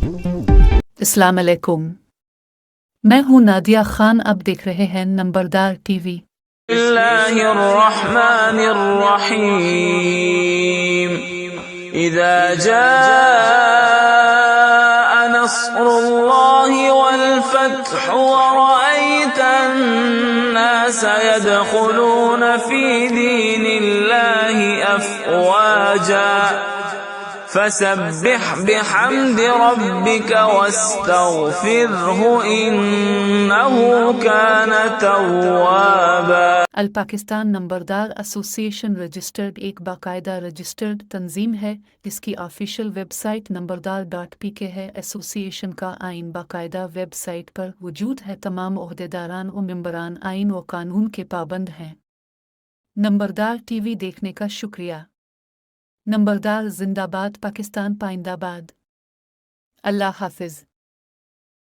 अस्सलाम अलैकुम। मैं हूँ नादिया खान। अब देख रहे हैं नंबरदार टीवी। इज़ा जाअ नस्रुल्लाहि वल फ़त्ह व रअयतन नास यदखुलून फ़ी दीनिल्लाहि अफ़वाजा फसब्बिह बिहम्दि रब्बिक वस्तगफिरहु इन्नहु कान तव्वाबा। अल पाकिस्तान नंबरदार एसोसिएशन रजिस्टर्ड एक बाकायदा रजिस्टर्ड तंजीम है जिसकी ऑफिशियल वेबसाइट नंबरदार.pk है। एसोसिएशन का आइन बाकायदा वेबसाइट पर वजूद है। तमाम ओहदेदारान व मेंबरान आइन व कानून के पाबंद हैं। नंबरदार टीवी देखने का शुक्रिया। नंबरदार जिंदाबाद, पाकिस्तान पाइंदाबाद। अल्लाह हाफिज।